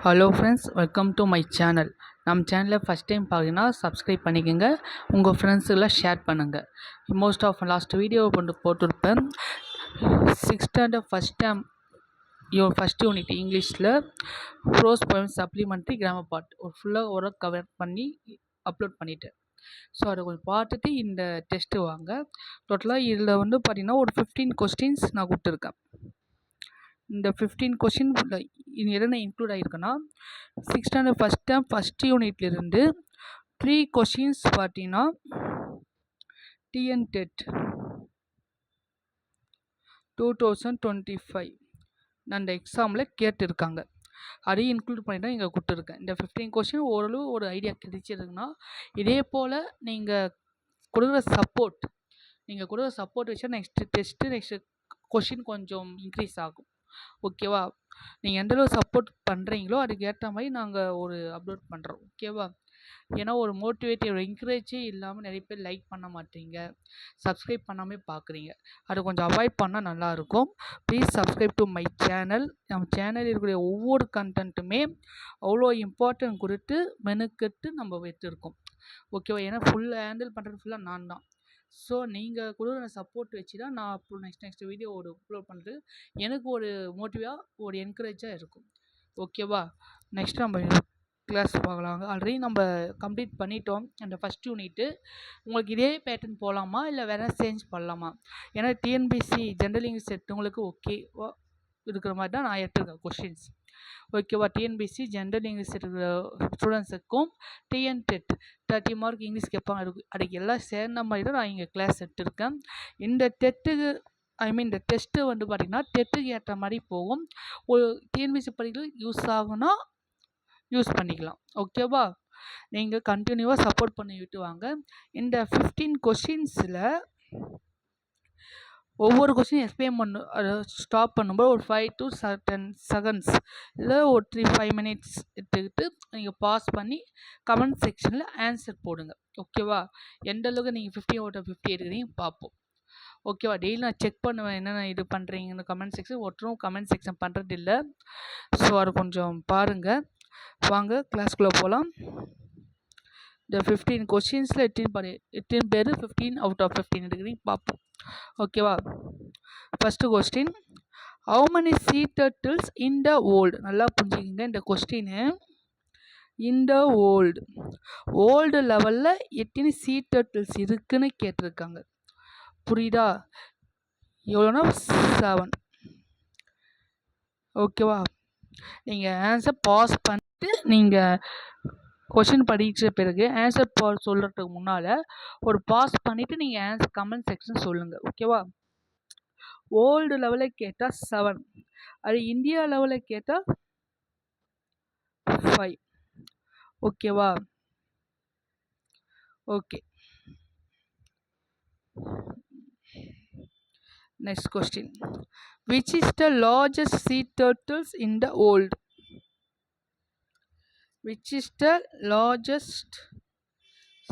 Hello friends, welcome to my channel. நம்ம சேனலை first time பார்த்தீங்கன்னா சப்ஸ்கிரைப் பண்ணிக்கோங்க, உங்கள் ஃப்ரெண்ட்ஸுக்கெல்லாம் ஷேர் பண்ணுங்கள். மோஸ்ட் ஆஃப் லாஸ்ட் வீடியோ போட்டிருப்பேன். 6th ஸ்டாண்டர்ட் ஃபஸ்ட் யூனிட் இங்கிலீஷில் prose poem supplementary grammar part ஃபுல்லாக ஒரு கவர் பண்ணி அப்லோட் பண்ணிட்டேன். ஸோ அதை கொஞ்சம் பார்த்துட்டு இந்த டெஸ்ட்டு வாங்க. டோட்டலாக இதில் பார்த்தீங்கன்னா ஒரு 15 கொஸ்டின்ஸ் நான் கொடுத்துருக்கேன். இந்த 15 கொஸ்டின் இது என்ன இன்க்ளூட் ஆகிருக்குன்னா 6th ஸ்டாண்டர்ட் ஃபஸ்ட் யூனிட்லேருந்து 3 கொஸ்டின்ஸ் பார்த்தீங்கன்னா டிஎன்-டெட் 2025 அந்த எக்ஸாமில் கேட்டிருக்காங்க. அதையும் இன்க்ளூட் பண்ணி தான் இங்கே கொடுத்துருக்கேன். இந்த 15 கொஸ்டின் ஓரளவு ஒரு ஐடியா கிடைச்சிருக்குன்னா, இதே போல் நீங்கள் கொடுக்குற சப்போர்ட் வச்சா நெக்ஸ்ட்டு கொஸ்டின் கொஞ்சம் இன்க்ரீஸ் ஆகும். ஓகேவா? நீங்கள் எந்தளவு சப்போர்ட் பண்ணுறீங்களோ அதுக்கு ஏற்ற மாதிரி நாங்கள் ஒரு அப்லோட் பண்ணுறோம். ஓகேவா? ஏன்னா ஒரு மோட்டிவேட்டிவ் என்கரேஜே இல்லாமல் நிறைய பேர் லைக் பண்ண மாட்டீங்க, சப்ஸ்கிரைப் பண்ணாமல் பார்க்குறீங்க. அதை கொஞ்சம் அவாய்ட் பண்ணால் நல்லாயிருக்கும். Please subscribe to my channel. நம்ம சேனலில் இருக்கக்கூடிய ஒவ்வொரு கண்டென்ட்டுமே அவ்வளோ இம்பார்ட்டன்ட் கொடுத்து மெனுக்கெட்டு நம்ம வச்சுருக்கோம். ஓகேவா? ஏன்னா ஹேண்டில் பண்ணுறது ஃபுல்லாக நான் தான். ஸோ நீங்கள் கொடுக்குற சப்போர்ட் வச்சு தான் நான் அப்புறம் நெக்ஸ்ட் வீடியோ அப்லோட் பண்ணுறது எனக்கு ஒரு மோட்டிவாக ஒரு என்கரேஜாக இருக்கும். ஓகேவா? நெக்ஸ்ட் நம்ம கிளாஸ் பார்க்கலாங்க. ஆல்ரெடி நம்ம கம்ப்ளீட் பண்ணிட்டோம் அந்த ஃபஸ்ட் யூனிட்டு. உங்களுக்கு இதே பேட்டர்ன் போகலாமா இல்லை வேறு சேஞ்ச் பண்ணலாமா? ஏன்னா டிஎன்பிஎஸ்சி ஜென்ரல் இங்கிலீஷ் எடுத்தவங்களுக்கு ஓகேவா இருக்கிற மாதிரி தான் நான் எடுத்துருக்கேன் கொஷின்ஸ். ஓகேவா? டிஎன்பிஎஸ்சி ஜென்ரல் இங்கிலீஷ் இருக்கிற ஸ்டூடெண்ட்ஸுக்கும் டிஎன்-டெட் 30 மார்க் இங்கிலீஷ் கேட்பாங்க, அதுக்கு எல்லாம் சேர்ந்த மாதிரி தான் நான் இங்கே கிளாஸ் எடுத்திருக்கேன். இந்த இந்த டெஸ்ட்டு பார்த்திங்கன்னா டெட்டுக்கு ஏற்ற மாதிரி போகும். ஒரு டிஎன்பிஎஸ்சி படிக்கிறது யூஸ் ஆகுனா யூஸ் பண்ணிக்கலாம். ஓகேவா? நீங்கள் கண்டினியூவாக சப்போர்ட் பண்ணிவிட்டு வாங்க. இந்த 15 கொஸ்டின்ஸில் ஒவ்வொரு கொஸ்டின் எக்ஸ்பிளைன் அதை ஸ்டாப் பண்ணும்போது ஒரு 5 to 10 செகண்ட்ஸ் இல்லை ஒரு 5 minutes எடுத்துக்கிட்டு நீங்கள் பாஸ் பண்ணி கமெண்ட் செக்ஷனில் ஆன்சர் போடுங்க. ஓகேவா? எந்த அளவுக்கு நீங்கள் 50 out of 50 எடுக்கிறீங்க பார்ப்போம். ஓகேவா? டெய்லி நான் செக் பண்ணுவேன் என்னென்ன இது பண்ணுறீங்கன்னு கமெண்ட் செக்ஷன். ஒருத்தரும் கமெண்ட் செக்ஷன் பண்ணுறதில்ல. ஸோ அதை கொஞ்சம் பாருங்கள். வாங்க கிளாஸ்குள்ளே போகலாம். இந்த 15 கொஸ்டின்ஸில் 18 பேர் 15 out of 15 எடுக்கிறீங்க பார்ப்போம். ஓகேவா? First question, how many sea turtles in the world? நல்லா புரிஞ்சுக்கிங்க இந்த கொஸ்டின்னு. இன் த வேர்ல்டு லெவலில் எத்தனை சீ டர்ட்டில்ஸ் இருக்குன்னு கேட்டிருக்காங்க. புரியுதா? எவ்வளோனா 7. ஓகேவா? நீங்கள் ஆன்சர் பாஸ் பண்ணிட்டு நீங்கள் கொஷின் படித்த பிறகு ஆன்சர் சொல்கிறதுக்கு முன்னால் ஒரு பாஸ் பண்ணிவிட்டு நீங்கள் ஆன்சர் கமெண்ட் செக்ஷன் சொல்லுங்கள். ஓகேவா? வேர்ல்டு லெவலில் கேட்டால் 7, அது இந்தியா லெவலில் கேட்டால் 5. ஓகேவா? Okay. Next question, which is the largest sea turtles in the world? Which is the largest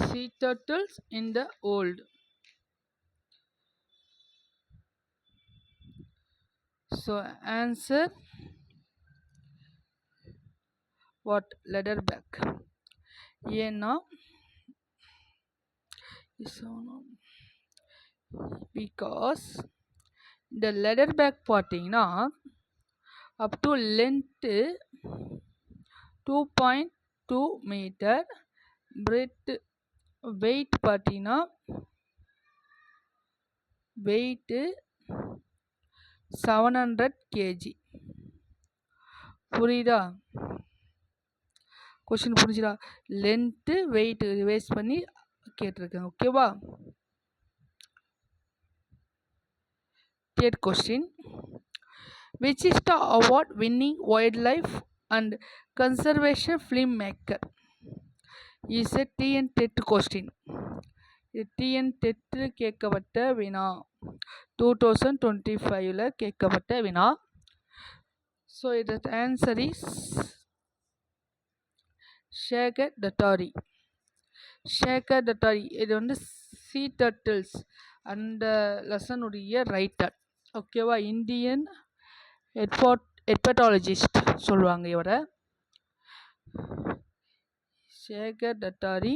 sea turtles in the world? So answer what? Leatherback. ஏன்னா because இந்த leatherback பார்த்தீங்கன்னா அப் டு லென்த்து 2.2 மீட்டர், பிரெட் weight பார்த்தீங்கன்னா weight 700 kg. புரியுதா? Question புரிஞ்சுதா? Length weight revise பண்ணி கேட்டிருக்கேன். ஓகேவா? Third question, which is the award winning wildlife and conservation filmmaker? Is a TN-TET question. TN-TET கேட்கப்பட்ட வினா, 2025 கேட்கப்பட்ட வினா. ஸோ இதோட ஆன்சர் இஸ் ஷேகர் தட்டாரி. இது சீ டர்ட்டில்ஸ் அந்த லெசனுடைய ரைட்டர். ஓகேவா? இந்தியன் எட்பட்டாலஜிஸ்ட் சொல்லுவாங்க இவரை. Shekhar Dattari,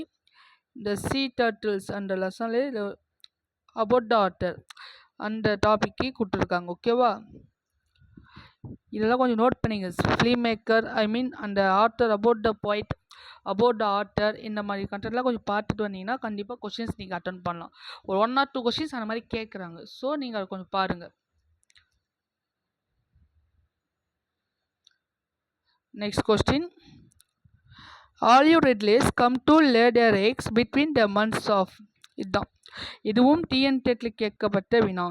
the sea turtles and the lesson about the otter அந்த டாபிக்கு கொடுத்துருக்காங்க. ஓகேவா, இதெல்லாம் கொஞ்சம் நோட் பண்ணிங்க. ஃபிலிம் மேக்கர் அந்த author, about the point, about the author, இந்த மாதிரி கண்டென்ட்லாம் கொஞ்சம் பார்த்துட்டு வந்தீங்கன்னா கண்டிப்பாக கொஷின்ஸ் நீங்கள் அட்டன் பண்ணலாம். ஒரு 1 or 2 கொஷின்ஸ் அந்த மாதிரி கேட்குறாங்க. ஸோ நீங்கள் அதை கொஞ்சம் பாருங்கள். Next question, olive ridleys come to lay their eggs between the months of. இதுதான், இதுவும் டிஎன்டெட்டில் கேட்கப்பட்ட வினா.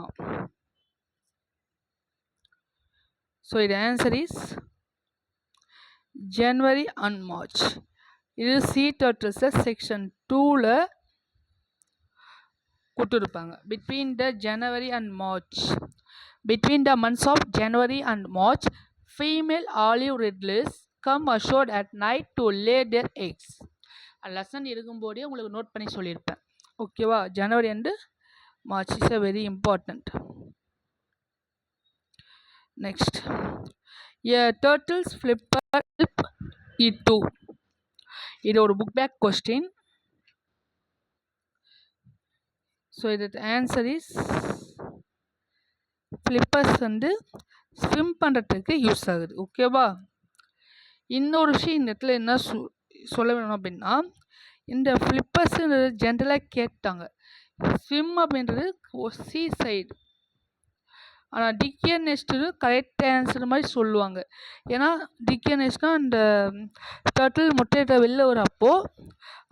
ஸோ இது answer is January and March. இது சீ டர்ட்டில்ஸை செக்ஷன் 2ல் கொடுத்துருப்பாங்க. Between the January and March, between the months of January and March, female olive ridleys come ashore at night to lay their eggs. Lesson இருக்கும்போதே உங்களுக்கு note பண்ணி சொல்லியிருப்பேன். ஓகேவா, January and March is a very important. Next, a turtle's flipper help it to. இது ஒரு book back question. So இது answer is flippers வந்து swim பண்ணுறதுக்கு யூஸ் ஆகுது. ஓகேவா, இன்னொரு விஷயம் இந்த இடத்துல என்ன சொல்ல வேணும் அப்படின்னா, இந்த ஃப்ளிப்பர்ஸுன்றது ஜென்ரலாக கேட்டாங்க. ஸ்விம் அப்படின்றது சி சைடு, ஆனால் டிக்கியர் நெஸ்ட்டு கரெக்ட் ஆன்சர் மாதிரி சொல்லுவாங்க. ஏன்னா டிக்கியர் நெஸ்ட்னால் அந்த டர்ட்டில் முட்டையிட்ட வெளில வரப்போ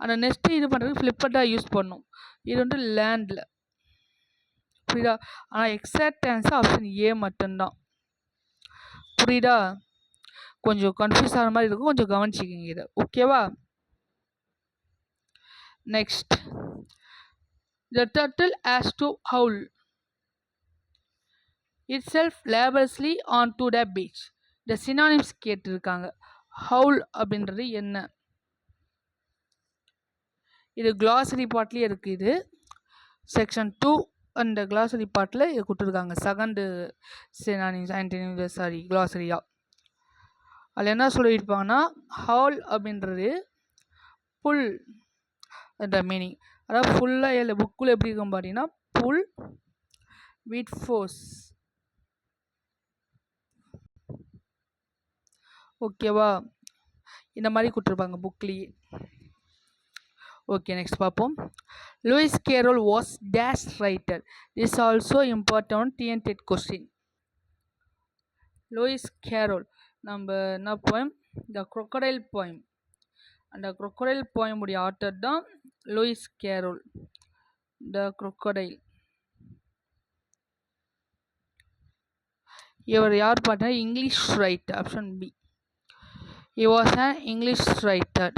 அந்த நெஸ்ட்டு இது பண்ணுறதுக்கு ஃப்ளிப்பர்டாக யூஸ் பண்ணும். இது வந்து லேண்டில், புரியுதா? ஆனால் எக்ஸாக்ட் ஆன்சர் ஆப்ஷன் ஏ மட்டும்தான். புரியுதா? கொஞ்சம் கன்ஃபியூஸ் ஆகிற மாதிரி இருக்கும், கொஞ்சம் கவனிச்சிக்கிங்க இதை. ஓகேவா, next, the turtle has to haul itself laboriously onto the beach. இந்த சினானிம்ஸ் கேட்டிருக்காங்க. ஹவுல் அப்படின்றது என்ன? இது கிளாசரி பார்ட்லேயே இருக்குது. இது செக்ஷன் 2 அந்த கிளாசரி பார்ட்டில் இது கொடுத்துருக்காங்க. செகண்டு சினானிம்ஸ் ஆன்டனிம்ஸ் கிளாசரியா. அதில் என்ன சொல்லியிருப்பாங்கன்னா, ஹவுல் அப்படின்றது புல் என்ற மீனிங். அதாவது ஃபுல்லாக இல்லை புக்கில் எப்படி இருக்கும் பார்த்தீங்கன்னா, புல் வித் ஃபோர்ஸ். ஓகேவா, இந்த மாதிரி கொடுத்துருப்பாங்க புக்லேயே. ஓகே, நெக்ஸ்ட் பார்ப்போம். Lewis Carroll was dash writer. This also important TNTET question. லூயிஸ் கேரோல் நம்ம என்ன போயம், த crocodile போயம். அந்த crocodile போயம் உடைய ஆத்தர் தான் லூயிஸ் கேரோல். The crocodile. இவர் யார் பார்த்தீங்கன்னா English writer. Option B. He was an English writer.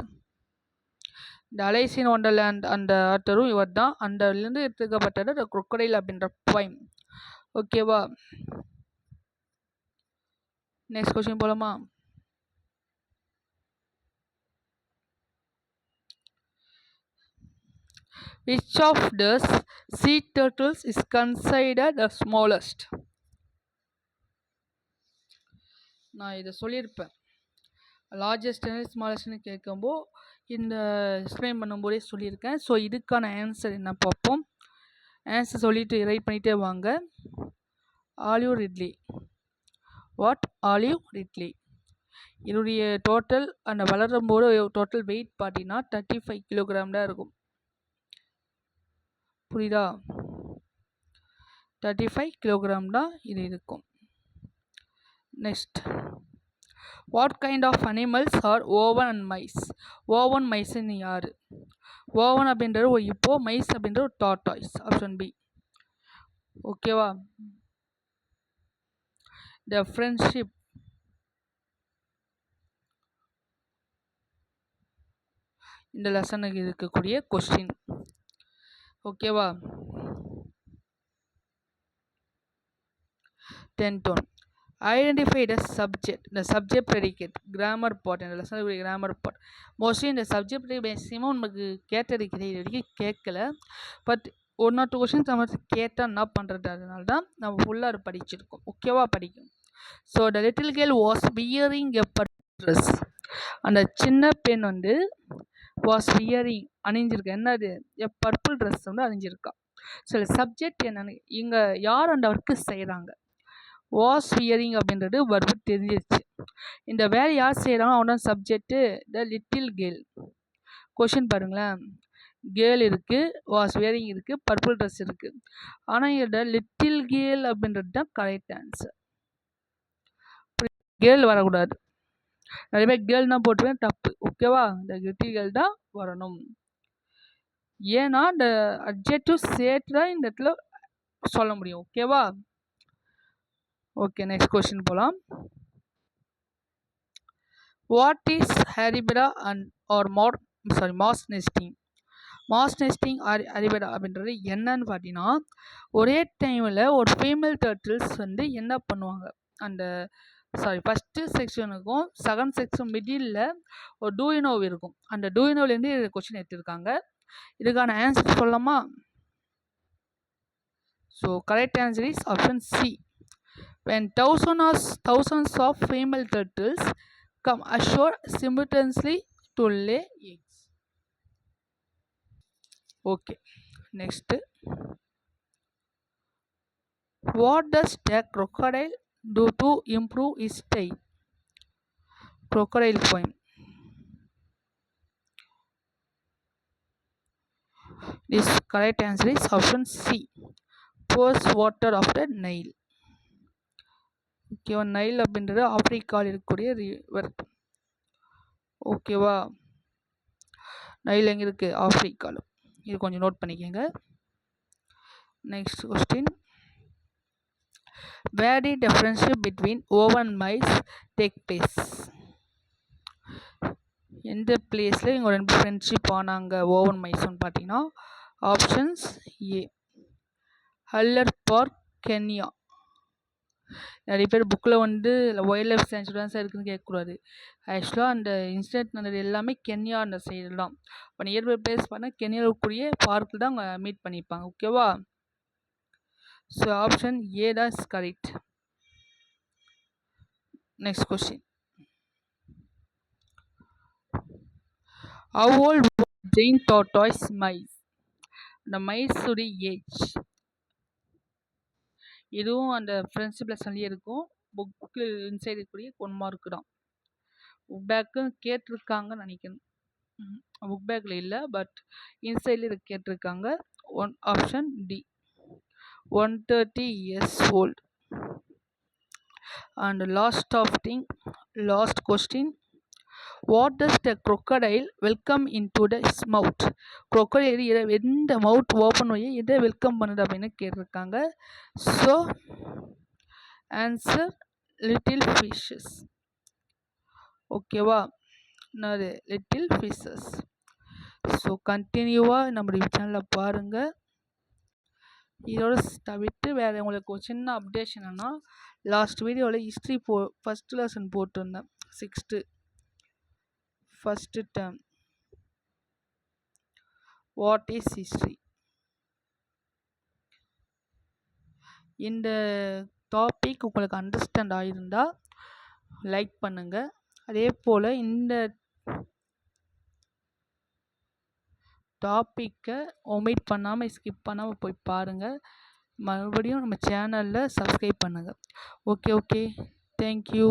The Alice in Wonderland அந்த ஆத்தரும் இவர் தான். அந்தலேருந்து எடுத்துக்கப்பட்டது த crocodile அப்படின்ற போயம். ஓகேவா, நெக்ஸ்ட் கொஸ்டின் போலாமா? Which of the sea turtles is considered the smallest? நான் இதை சொல்லியிருப்பேன். லார்ஜஸ்ட் ஸ்மாலஸ்ட்னு கேட்கும்போது இந்த எக்ஸ்பிளைன் பண்ணும்போதே சொல்லியிருக்கேன். ஸோ இதுக்கான ஆன்சர் என்ன பார்ப்போம். ஆன்சர் சொல்லிவிட்டு ரைட் பண்ணிகிட்டே வாங்க. Olive ridley. What? Olive ridley. இதனுடைய டோட்டல் அந்த வளரும்போது டோட்டல் வெயிட் பார்த்தீங்கன்னா 35 கிலோகிராம் தான் இருக்கும். புரியுதா? 35 கிலோகிராம் தான் இது இருக்கும். Next, what kind of animals are Owen and Mzee? Owen மைஸ்ன்னு யார்? ஓவன் அப்படின்றது ஒரு இப்போ, மைஸ் அப்படின்ற ஒரு டார்டாய்ஸ். Option B. ஓகேவா, த ஃப்ரெண்ட்ஷிப். இந்த லெசனுக்கு இருக்கக்கூடிய கொஸ்டின். ஓகேவா, 10th one. Identify the subject, the subject predicate, grammar part. இந்த லெசனுக்கு கிராமர் பார்ட். மோஸ்ட்லி இந்த சப்ஜெக்ட் மேக்ஸிமம் நமக்கு கேட்டிருக்கிறது, இது வரைக்கும் கேட்கல. பட் 1 or 2 கொஸ்டின்ஸ் நம்ம கேட்டால் என்ன பண்ணுறது, அதனால தான் நம்ம ஃபுல்லாக படிச்சிருக்கோம். ஓகேவா, படிக்கும். So the little girl was wearing a dress. அந்த சின்ன பெண் வந்து வாஸ் வியரிங் அணிஞ்சிருக்கா என்னது பர்பிள் ட்ரெஸ் வந்து அணிஞ்சிருக்கா. சில சப்ஜெக்ட் என்னன்னு இங்கே யார் அந்த ஒர்க்கு செய்கிறாங்க. வாஸ் வியரிங் அப்படின்றது வர்பு தெரிஞ்சிருச்சு. இந்த வேலை யார் செய்கிறாங்க அவனோட subject the little girl. Question பாருங்களேன், கேர்ள் இருக்குது, வாஸ் வியரிங் இருக்குது, பர்பிள் ட்ரெஸ் இருக்குது. ஆனால் இதோட லிட்டில் கேர்ள் அப்படின்றது தான் கரெக்ட் ஆன்சர். கேர்ள் வரக்கூடாது. நிறைய பேர் கேர்ள் தான் போட்டுருவேன், தப்பு. ஓகேவா, இந்த லிட்டில் கேர்ள் தான் வரணும். ஏன்னா இந்த அட்ஜெக்டிவ் சேர்த்து தான் இந்த இடத்துல சொல்ல முடியும். ஓகேவா. ஓகே, நெக்ஸ்ட் கொஸ்டின் போகலாம். What is arribada and or mass nesting. Mass nesting arribada அப்படின்றது என்னன்னு பார்த்தீங்கன்னா, ஒரே டைமில் ஒரு ஃபீமேல் டர்ட்டில்ஸ் வந்து என்ன பண்ணுவாங்க, அந்த ஃபஸ்ட்டு செக்ஷனுக்கும் செகண்ட் செக்ஷன் மிடில் ஒரு டூயினோவ் இருக்கும். அந்த டூயினோவ்லேருந்து கொஸ்டின் எடுத்திருக்காங்க. இதுக்கான ஆன்சர் சொல்லலாமா? So correct answer is option C. When thousands of female turtles come ashore simultaneously to lay eggs. Okay, next. What does a crocodile do to improve its tail? Crocodile poem. This correct answer is option C. Pours water of the Nile. ஓகேவா, Nile அப்படின்றது ஆப்பிரிக்காவில் இருக்கக்கூடிய river. ஓகேவா, Nile எங்கே இருக்குது, ஆப்பிரிக்காவில். இது கொஞ்சம் நோட் பண்ணிக்கோங்க. Next question. Where did the friendship between Owen Mzee take place. எந்த பிளேஸில் இங்கே ரெண்டு ஃப்ரெண்ட்ஷிப் ஆனாங்க ஓவன் மைஸ்ன்னு பார்த்தீங்கன்னா, options A Haller Park, Kenya. நிறைய பேர் புக்கில் வந்து வைல்ட் லைஃப் சேஞ்சுரி தான் சார் இருக்குதுன்னு கேட்கக்கூடாது. ஆக்சுவலாக அந்த இன்சிடென்ட் நடந்தது எல்லாமே கென்யா அந்த சைடு தான். இப்போ நியர்பை பிளேஸ் பண்ணால் கென்யாவில் இருக்கக்கூடிய பார்க்கில் தான் அவங்க மீட் பண்ணியிருப்பாங்க. ஓகேவா. ஸோ ஆப்ஷன் ஏ தான் is correct. Next question. How old was Giant tortoise mice? அந்த மைஸுடைய ஏஜ். இதுவும் அந்த ஃப்ரெண்ட்ஷிப் லெசன்லேயே இருக்கும். புக்கு இன்சைடு இருக்கக்கூடிய 1 மார்க் தான். புக் பேக்கு கேட்டிருக்காங்கன்னு நினைக்கிறேன். புக் பேக்கில் இல்லை, பட் இன்சைடில் இது கேட்டிருக்காங்க. Option D 130 years old. And last question. What does the crocodile welcome into its mouth? crocodile எந்த மவுத் ஓப்பன் பண்ணி எதை வெல்கம் பண்ணுது அப்படின்னு கேட்டிருக்காங்க. So answer little fishes. ஓகேவா, என்னது லிட்டில் ஃபிஷஸ். ஸோ கண்டினியூவாக நம்மளுடைய சேனலில் பாருங்கள். இதோட தவிர்த்து வேறு உங்களுக்கு ஒரு சின்ன அப்டேஷன் என்னன்னா, லாஸ்ட் வீடியோவில் ஹிஸ்ட்ரி ஃபஸ்ட் லெசன் போட்டிருந்தேன். 6th first term what is history. இந்த டாபிக் உங்களுக்கு அண்டர்ஸ்டாண்ட் ஆகியிருந்தால் லைக் பண்ணுங்கள். அதே போல் இந்த டாப்பிக்கை ஒமிட் பண்ணாமல் ஸ்கிப் பண்ணாமல் போய் பாருங்கள். மறுபடியும் நம்ம சேனலில் சப்ஸ்கிரைப் பண்ணுங்கள். Okay, thank you.